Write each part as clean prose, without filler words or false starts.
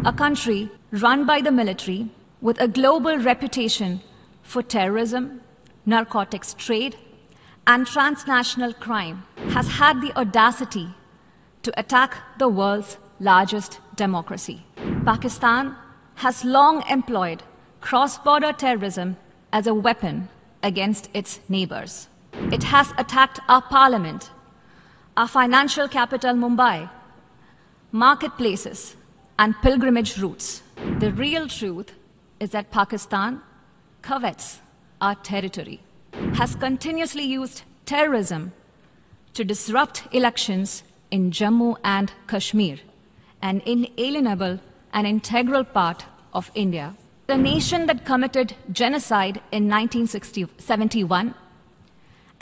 A country run by the military with a global reputation for terrorism, narcotics trade, and transnational crime has had the audacity to attack the world's largest democracy. Pakistan has long employed cross-border terrorism as a weapon against its neighbors. It has attacked our parliament, our financial capital Mumbai, marketplaces, and pilgrimage routes. The real truth is that Pakistan covets our territory, has continuously used terrorism to disrupt elections in Jammu and Kashmir, an inalienable and integral part of India. The nation that committed genocide in 1971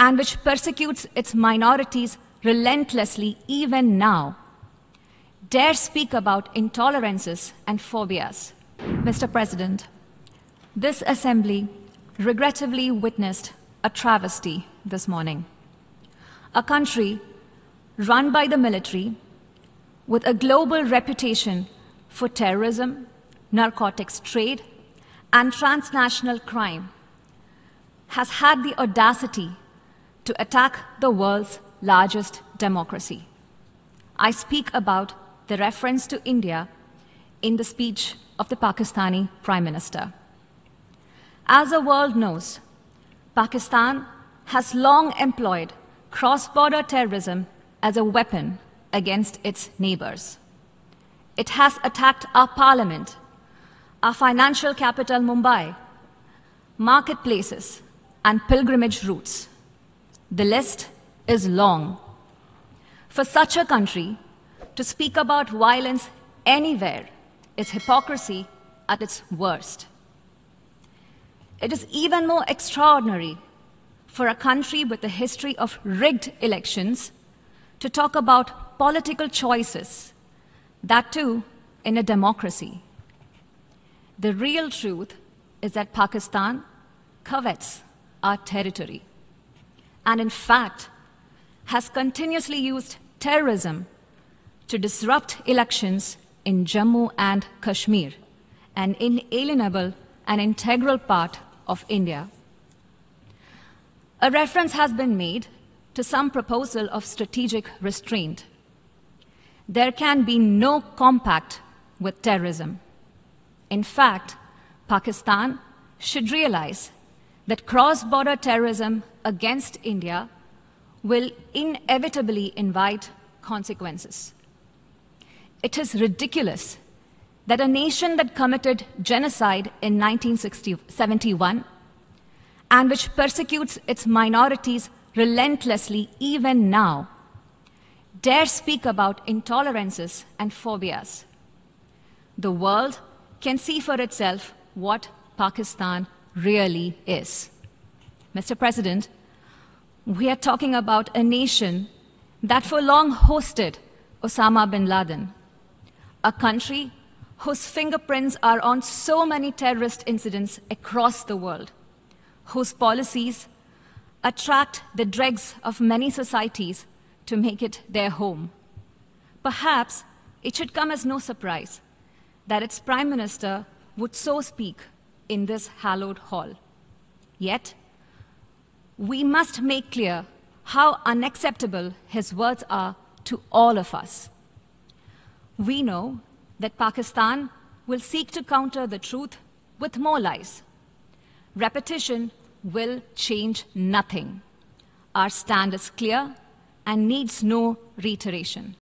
and which persecutes its minorities relentlessly even now, dare speak about intolerances and phobias. Mr. President, this assembly regrettably witnessed a travesty this morning. A country run by the military with a global reputation for terrorism, narcotics trade, and transnational crime has had the audacity to attack the world's largest democracy. I speak about the reference to India in the speech of the Pakistani Prime Minister. As the world knows, Pakistan has long employed cross-border terrorism as a weapon against its neighbors. It has attacked our parliament, our financial capital Mumbai, marketplaces, and pilgrimage routes. The list is long. For such a country to speak about violence anywhere is hypocrisy at its worst. It is even more extraordinary for a country with a history of rigged elections to talk about political choices, that too in a democracy. The real truth is that Pakistan covets our territory and, in fact, has continuously used terrorism to disrupt elections in Jammu and Kashmir, an inalienable and integral part of India. A reference has been made to some proposal of strategic restraint. There can be no compact with terrorism. In fact, Pakistan should realize that cross-border terrorism against India will inevitably invite consequences. It is ridiculous that a nation that committed genocide in 1971 and which persecutes its minorities relentlessly even now dare speak about intolerances and phobias. The world can see for itself what Pakistan really is. Mr. President, we are talking about a nation that for long hosted Osama bin Laden, a country whose fingerprints are on so many terrorist incidents across the world, whose policies attract the dregs of many societies to make it their home. Perhaps it should come as no surprise that its Prime Minister would so speak in this hallowed hall. Yet, we must make clear how unacceptable his words are to all of us. We know that Pakistan will seek to counter the truth with more lies. Repetition will change nothing. Our stand is clear and needs no reiteration.